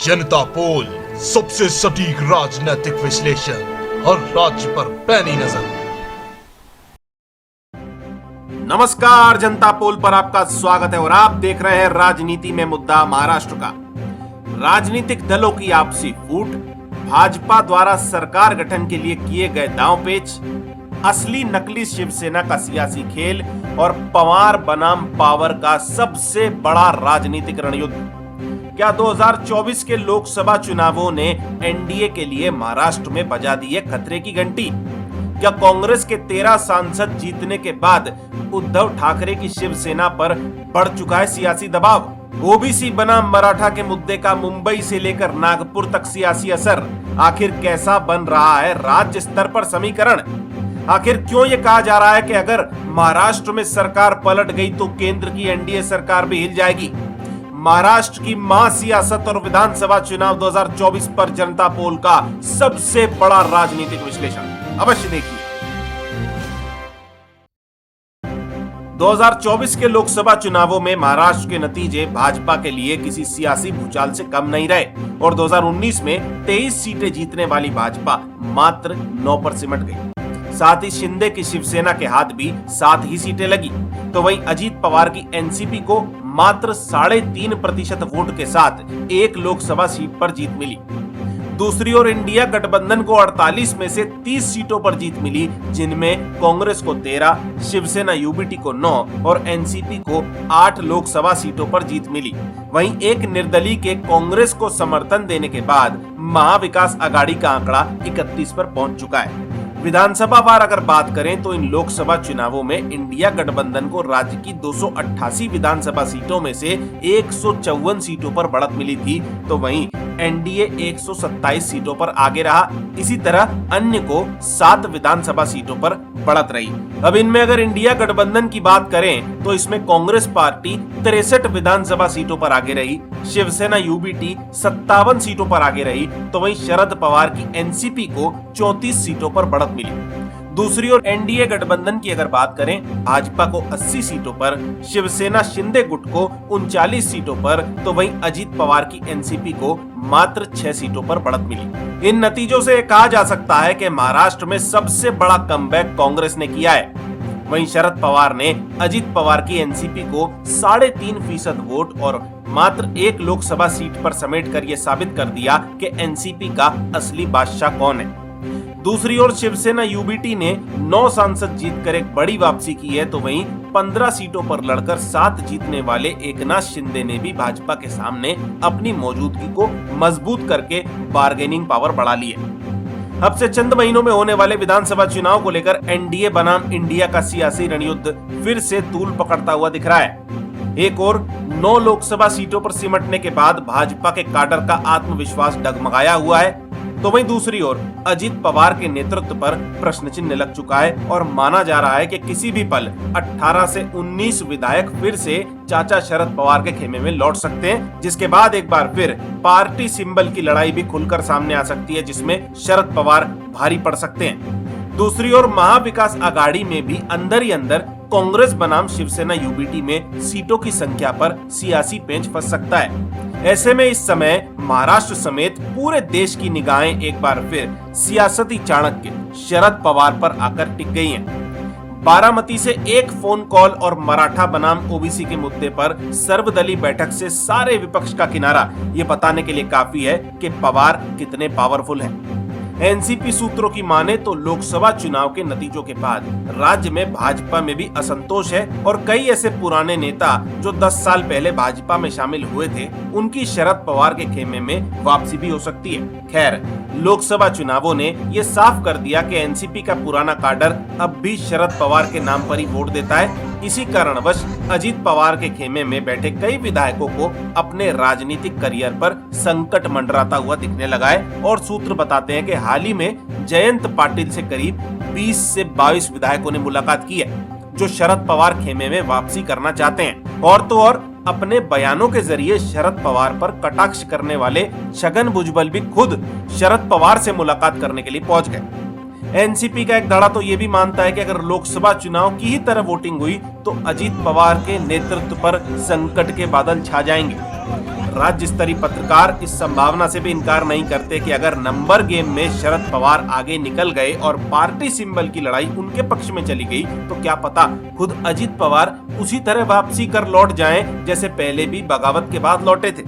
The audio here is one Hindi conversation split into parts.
जनता पोल, सबसे सटीक राजनीतिक विश्लेषण, हर राज्य पर पैनी नजर। नमस्कार, जनता पोल पर आपका स्वागत है और आप देख रहे हैं राजनीति में मुद्दा महाराष्ट्र का। राजनीतिक दलों की आपसी फूट, भाजपा द्वारा सरकार गठन के लिए किए गए दांवपेच, असली नकली शिवसेना का सियासी खेल और पवार बनाम पावर का सबसे बड़ा राजनीतिक रणयुद्ध। क्या 2024 के लोकसभा चुनावों ने एनडीए के लिए महाराष्ट्र में बजा दी है खतरे की घंटी? क्या कांग्रेस के 13 सांसद जीतने के बाद उद्धव ठाकरे की शिवसेना पर बढ़ चुका है सियासी दबाव? ओबीसी बनाम मराठा के मुद्दे का मुंबई से लेकर नागपुर तक सियासी असर, आखिर कैसा बन रहा है राज्य स्तर पर समीकरण? आखिर क्यों ये कहा जा रहा है कि अगर महाराष्ट्र में सरकार पलट गई तो केंद्र की एनडीए सरकार भी हिल जाएगी? महाराष्ट्र की महासियासत और विधानसभा चुनाव 2024 पर जनता पोल का सबसे बड़ा राजनीतिक विश्लेषण अवश्य देखिए। 2024 के लोकसभा चुनावों में महाराष्ट्र के नतीजे भाजपा के लिए किसी सियासी भूचाल से कम नहीं रहे और 2019 में 23 सीटें जीतने वाली भाजपा मात्र 9 पर सिमट गई। साथ ही शिंदे की शिवसेना के हाथ भी 7 ही सीटें लगी, तो वहीं अजीत पवार की एनसीपी को मात्र 3.5% वोट के साथ एक लोकसभा सीट पर जीत मिली। दूसरी ओर इंडिया गठबंधन को 48 में से 30 सीटों पर जीत मिली, जिनमें कांग्रेस को 13, शिवसेना यूबीटी को 9 और एनसीपी को 8 लोकसभा सीटों पर जीत मिली। वहीं एक निर्दलीय के कांग्रेस को समर्थन देने के बाद महाविकास आघाड़ी का आंकड़ा 31 पर पहुंच चुका है। विधानसभा वार अगर बात करें तो इन लोकसभा चुनावों में इंडिया गठबंधन को राज्य की 288 विधानसभा सीटों में से 154 सीटों पर बढ़त मिली थी, तो वहीं एनडीए 127 सीटों पर आगे रहा। इसी तरह अन्य को 7 विधानसभा सीटों पर बढ़त रही। अब इनमें अगर इंडिया गठबंधन की बात करें तो इसमें कांग्रेस पार्टी 63 विधानसभा सीटों पर आगे रही, शिवसेना यूबीटी 57 सीटों पर आगे रही, तो वहीं शरद पवार की एनसीपी को 34 सीटों पर बढ़त मिली। दूसरी ओर एनडीए गठबंधन की अगर बात करें, भाजपा को 80 सीटों पर, शिवसेना शिंदे गुट को 39 सीटों पर, तो वहीं अजीत पवार की एनसीपी को मात्र 6 सीटों पर बढ़त मिली। इन नतीजों से कहा जा सकता है कि महाराष्ट्र में सबसे बड़ा कमबैक कांग्रेस ने किया है। वहीं शरद पवार ने अजीत पवार की एनसीपी को 3.5% वोट और मात्र 1 लोकसभा सीट पर समेट कर यह साबित कर दिया कि एनसीपी का असली बादशाह कौन है। दूसरी ओर शिवसेना यूबीटी ने 9 सांसद जीतकर एक बड़ी वापसी की है, तो वहीं 15 सीटों पर लड़कर 7 जीतने वाले एकनाथ शिंदे ने भी भाजपा के सामने अपनी मौजूदगी को मजबूत करके बार्गेनिंग पावर बढ़ा ली है। अब से चंद महीनों में होने वाले विधानसभा चुनाव को लेकर एनडीए बनाम इंडिया का सियासी रणयुद्ध फिर से तूल पकड़ता हुआ दिख रहा है। एक और 9 लोकसभा सीटों पर सिमटने के बाद भाजपा के काडर का आत्मविश्वास डगमगाया हुआ है, तो वहीं दूसरी ओर अजीत पवार के नेतृत्व पर प्रश्न चिन्ह लग चुका है और माना जा रहा है कि किसी भी पल 18 से 19 विधायक फिर से चाचा शरद पवार के खेमे में लौट सकते हैं, जिसके बाद एक बार फिर पार्टी सिंबल की लड़ाई भी खुलकर सामने आ सकती है, जिसमें शरद पवार भारी पड़ सकते हैं। दूसरी ओर महाविकास आघाड़ी में भी अंदर ही अंदर कांग्रेस बनाम शिवसेना यूबीटी में सीटों की संख्या पर सियासी पेंच फंस सकता है। ऐसे में इस समय महाराष्ट्र समेत पूरे देश की निगाहें एक बार फिर सियासती चाणक्य शरद पवार पर आकर टिक गई हैं। बारामती से एक फोन कॉल और मराठा बनाम ओबीसी के मुद्दे पर सर्वदलीय बैठक से सारे विपक्ष का किनारा ये बताने के लिए काफी है कि पवार कितने पावरफुल हैं। एनसीपी सूत्रों की माने तो लोकसभा चुनाव के नतीजों के बाद राज्य में भाजपा में भी असंतोष है और कई ऐसे पुराने नेता जो 10 साल पहले भाजपा में शामिल हुए थे, उनकी शरद पवार के खेमे में वापसी भी हो सकती है। खैर, लोकसभा चुनावों ने ये साफ कर दिया कि एनसीपी का पुराना काडर अब भी शरद पवार के नाम पर ही वोट देता है। इसी कारणवश अजीत पवार के खेमे में बैठे कई विधायकों को अपने राजनीतिक करियर पर संकट मंडराता हुआ दिखने लगा है और सूत्र बताते हैं कि हाल ही में जयंत पाटिल से करीब 20 से 22 विधायकों ने मुलाकात की है जो शरद पवार खेमे में वापसी करना चाहते हैं। और तो और अपने बयानों के जरिए शरद पवार पर कटाक्ष करने वाले छगन भुजबल भी खुद शरद पवार से मुलाकात करने के लिए पहुंच गए। एनसीपी का एक धड़ा तो ये भी मानता है कि अगर लोकसभा चुनाव की ही तरह वोटिंग हुई तो अजीत पवार के नेतृत्व पर संकट के बादल छा जाएंगे। राज्य स्तरीय पत्रकार इस संभावना से भी इनकार नहीं करते कि अगर नंबर गेम में शरद पवार आगे निकल गए और पार्टी सिंबल की लड़ाई उनके पक्ष में चली गई तो क्या पता खुद अजित पवार उसी तरह वापसी कर लौट जाएं जैसे पहले भी बगावत के बाद लौटे थे।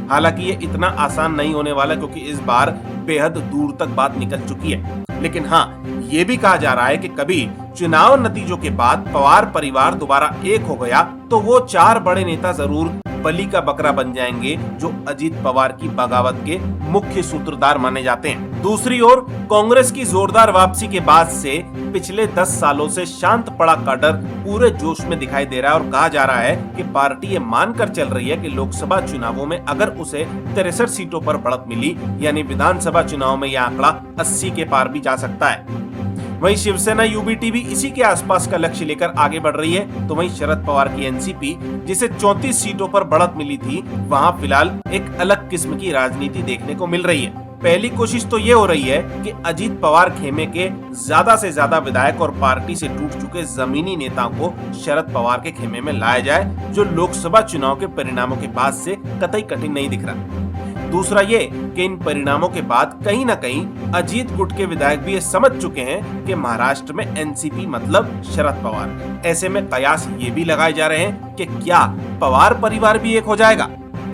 हालांकि ये इतना आसान नहीं होने वाला क्योंकि इस बार बेहद दूर तक बात निकल चुकी है। लेकिन हाँ, ये भी कहा जा रहा है कि कभी चुनाव नतीजों के बाद पवार परिवार दोबारा एक हो गया तो वो 4 बड़े नेता जरूर बलि का बकरा बन जाएंगे जो अजित पवार की बगावत के मुख्य सूत्रधार माने जाते हैं। दूसरी ओर कांग्रेस की जोरदार वापसी के बाद से पिछले 10 सालों से शांत पड़ा काडर पूरे जोश में दिखाई दे रहा है और कहा जा रहा है कि पार्टी ये मानकर चल रही है कि लोकसभा चुनावों में अगर उसे 63 सीटों पर बढ़त मिली यानी विधानसभा चुनाव में यह आंकड़ा 80 के पार भी जा सकता है। वहीं शिवसेना यूबीटी भी इसी के आसपास का लक्ष्य लेकर आगे बढ़ रही है। तो वहीं शरद पवार की एनसीपी जिसे 34 सीटों पर बढ़त मिली थी वहां फिलहाल एक अलग किस्म की राजनीति देखने को मिल रही है। पहली कोशिश तो ये हो रही है कि अजित पवार खेमे के ज्यादा से ज्यादा विधायक और पार्टी से टूट चुके जमीनी नेताओं को शरद पवार के खेमे में लाया जाए जो लोकसभा चुनाव के परिणामों के बाद से कतई कठिन नहीं दिख रहा। दूसरा ये कि इन परिणामों के बाद कहीं न कहीं अजीत गुट के विधायक भी ये समझ चुके हैं कि महाराष्ट्र में एनसीपी मतलब शरद पवार। ऐसे में कयास ये भी लगाए जा रहे हैं कि क्या पवार परिवार भी एक हो जाएगा।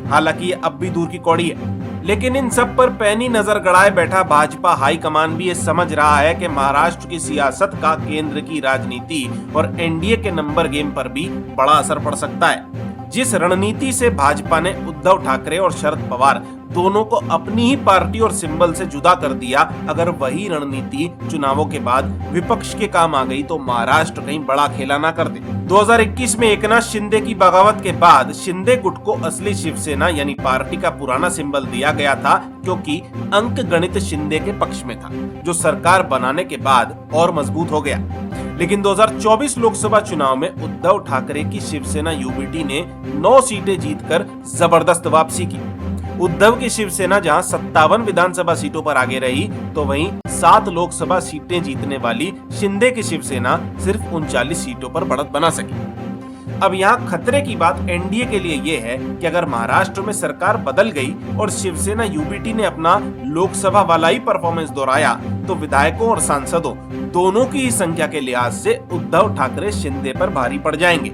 हालांकि ये अब भी दूर की कौड़ी है, लेकिन इन सब पर पैनी नजर गड़ाए बैठा भाजपा हाईकमान भी ये समझ रहा है कि महाराष्ट्र की सियासत का केंद्र की राजनीति और एनडीए के नंबर गेम पर भी बड़ा असर पड़ सकता है। जिस रणनीति से भाजपा ने उद्धव ठाकरे और शरद पवार दोनों को अपनी ही पार्टी और सिंबल से जुदा कर दिया, अगर वही रणनीति चुनावों के बाद विपक्ष के काम आ गई तो महाराष्ट्र कहीं बड़ा खेला ना कर दे। 2021 में एकनाथ शिंदे की बगावत के बाद शिंदे गुट को असली शिवसेना यानी पार्टी का पुराना सिंबल दिया गया था क्योंकि अंक गणित शिंदे के पक्ष में था जो सरकार बनाने के बाद और मजबूत हो गया। लेकिन 2024 लोकसभा चुनाव में उद्धव ठाकरे की शिवसेना यूबीटी ने 9 सीटें जीतकर जबरदस्त वापसी की। उद्धव की शिवसेना जहां 57 विधानसभा सीटों पर आगे रही तो वहीं 7 लोकसभा सीटें जीतने वाली शिंदे की शिवसेना सिर्फ 39 सीटों पर बढ़त बना सकी। अब यहाँ खतरे की बात एनडीए के लिए ये है कि अगर महाराष्ट्र में सरकार बदल गई और शिवसेना यूबीटी ने अपना लोकसभा वाला ही परफॉर्मेंस दोहराया तो विधायकों और सांसदों दोनों की ही संख्या के लिहाज से उद्धव ठाकरे शिंदे पर भारी पड़ जाएंगे।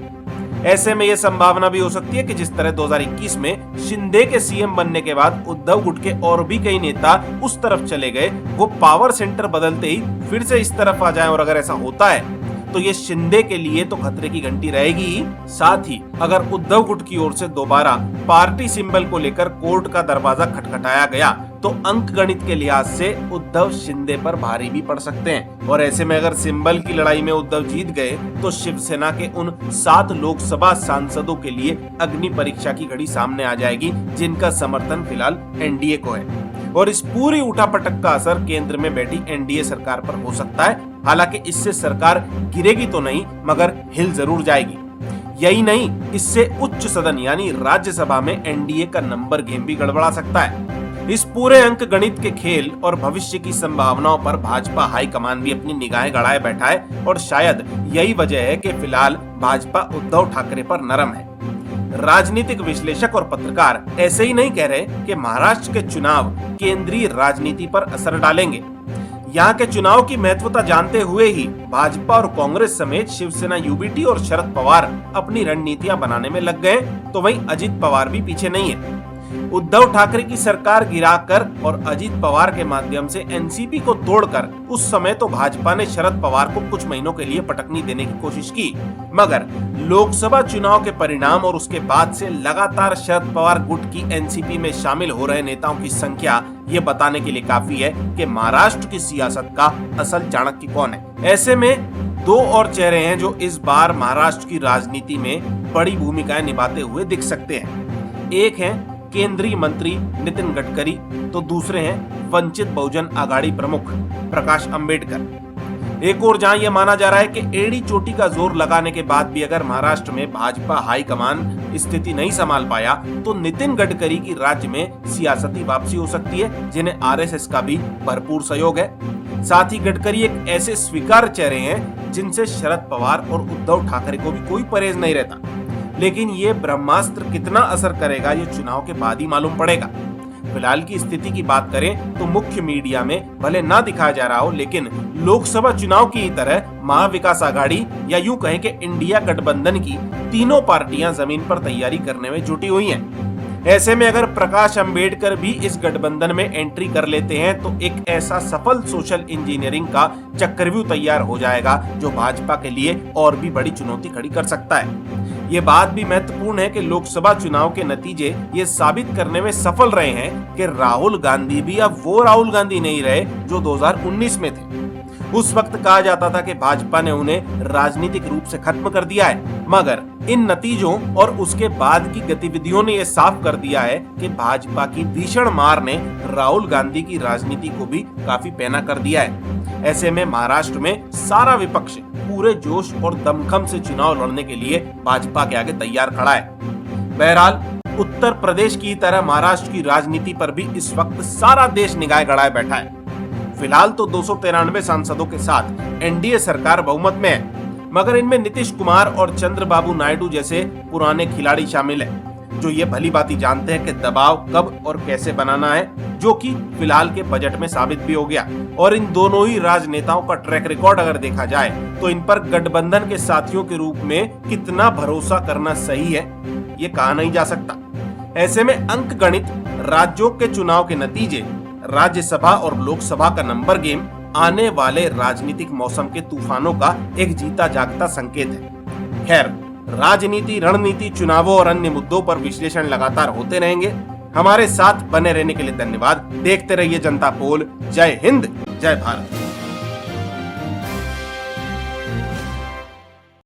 ऐसे में यह संभावना भी हो सकती है कि जिस तरह 2021 में शिंदे के सीएम बनने के बाद उद्धव गुट के और भी कई नेता उस तरफ चले गए, वो पावर सेंटर बदलते ही फिर से इस तरफ आ जाएं और अगर ऐसा होता है तो ये शिंदे के लिए तो खतरे की घंटी रहेगी ही। साथ ही अगर उद्धव गुट की ओर से दोबारा पार्टी सिंबल को लेकर कोर्ट का दरवाजा खटखटाया गया तो अंक गणित के लिहाज से उद्धव शिंदे पर भारी भी पड़ सकते हैं। और ऐसे में अगर सिंबल की लड़ाई में उद्धव जीत गए तो शिवसेना के उन 7 लोकसभा सांसदों के लिए अग्नि परीक्षा की घड़ी सामने आ जाएगी जिनका समर्थन फिलहाल एनडीए को है। और इस पूरी उठापटक का असर केंद्र में बैठी एनडीए सरकार पर हो सकता है। हालांकि इससे सरकार गिरेगी तो नहीं मगर हिल जरूर जाएगी। यही नहीं, इससे उच्च सदन यानी राज्यसभा में एनडीए का नंबर गेम भी गड़बड़ा सकता है। इस पूरे अंक गणित के खेल और भविष्य की संभावनाओं पर भाजपा हाईकमान भी अपनी निगाहें गड़ाए बैठा है और शायद यही वजह है कि फिलहाल भाजपा उद्धव ठाकरे पर नरम है। राजनीतिक विश्लेषक और पत्रकार ऐसे ही नहीं कह रहे कि महाराष्ट्र के चुनाव केंद्रीय राजनीति पर असर डालेंगे। यहाँ के चुनाव की महत्वता जानते हुए ही भाजपा और कांग्रेस समेत शिवसेना यूबीटी और शरद पवार अपनी रणनीतियां बनाने में लग गए तो वहीं अजित पवार भी पीछे नहीं है। उद्धव ठाकरे की सरकार गिराकर और अजित पवार के माध्यम से एनसीपी को तोड़कर उस समय तो भाजपा ने शरद पवार को कुछ महीनों के लिए पटकनी देने की कोशिश की, मगर लोकसभा चुनाव के परिणाम और उसके बाद से लगातार शरद पवार गुट की एनसीपी में शामिल हो रहे नेताओं की संख्या ये बताने के लिए काफी है कि महाराष्ट्र की सियासत का असल चाणक्य कौन है। ऐसे में 2 और चेहरे हैं जो इस बार महाराष्ट्र की राजनीति में बड़ी भूमिकाएं निभाते हुए दिख सकते हैं। एक है केंद्रीय मंत्री नितिन गडकरी तो दूसरे हैं वंचित बहुजन आघाड़ी प्रमुख प्रकाश अंबेडकर। एक और जहां यह माना जा रहा है कि एड़ी चोटी का जोर लगाने के बाद भी अगर महाराष्ट्र में भाजपा हाईकमान स्थिति नहीं संभाल पाया तो नितिन गडकरी की राज्य में सियासती वापसी हो सकती है जिन्हें आरएसएस का भी भरपूर सहयोग है। साथ ही गडकरी एक ऐसे स्वीकार्य चेहरे हैं जिनसे शरद पवार और उद्धव ठाकरे को भी कोई परहेज नहीं रहता। लेकिन ये ब्रह्मास्त्र कितना असर करेगा ये चुनाव के बाद ही मालूम पड़ेगा। फिलहाल की स्थिति की बात करें तो मुख्य मीडिया में भले ना दिखाया जा रहा हो, लेकिन लोकसभा चुनाव की तरह महाविकास आघाड़ी या यूं कहें कि इंडिया गठबंधन की तीनों पार्टियां जमीन पर तैयारी करने में जुटी हुई हैं। ऐसे में अगर प्रकाश अंबेडकर भी इस गठबंधन में एंट्री कर लेते हैं तो एक ऐसा सफल सोशल इंजीनियरिंग का चक्रव्यूह तैयार हो जाएगा जो भाजपा के लिए और भी बड़ी चुनौती खड़ी कर सकता है। ये बात भी महत्वपूर्ण है कि लोकसभा चुनाव के नतीजे ये साबित करने में सफल रहे हैं कि राहुल गांधी भी अब वो राहुल गांधी नहीं रहे जो 2019 में थे। उस वक्त कहा जाता था कि भाजपा ने उन्हें राजनीतिक रूप से खत्म कर दिया है, मगर इन नतीजों और उसके बाद की गतिविधियों ने यह साफ कर दिया है कि भाजपा की भीषण मार ने राहुल गांधी की राजनीति को भी काफी पैना कर दिया है। ऐसे में महाराष्ट्र में सारा विपक्ष पूरे जोश और दमखम से चुनाव लड़ने के लिए भाजपा के आगे तैयार खड़ा है। बहरहाल उत्तर प्रदेश की तरह महाराष्ट्र की राजनीति पर भी इस वक्त सारा देश निगाह गड़ाए बैठा है। फिलहाल तो 293 सांसदों के साथ एनडीए सरकार बहुमत में है, मगर इनमें नीतीश कुमार और चंद्रबाबू नायडू जैसे पुराने खिलाड़ी शामिल हैं, जो ये भली भांति जानते हैं कि दबाव कब और कैसे बनाना है, जो कि फिलहाल के बजट में साबित भी हो गया। और इन दोनों ही राजनेताओं का ट्रैक रिकॉर्ड अगर देखा जाए तो इन पर गठबंधन के साथियों के रूप में कितना भरोसा करना सही है ये कहा नहीं जा सकता। ऐसे में अंक गणित, राज्यों के चुनाव के नतीजे, राज्यसभा और लोकसभा का नंबर गेम आने वाले राजनीतिक मौसम के तूफानों का एक जीता जागता संकेत है। खैर, राजनीति, रणनीति, चुनावों और अन्य मुद्दों पर विश्लेषण लगातार होते रहेंगे। हमारे साथ बने रहने के लिए धन्यवाद। देखते रहिए जनता पोल। जय हिंद, जय भारत।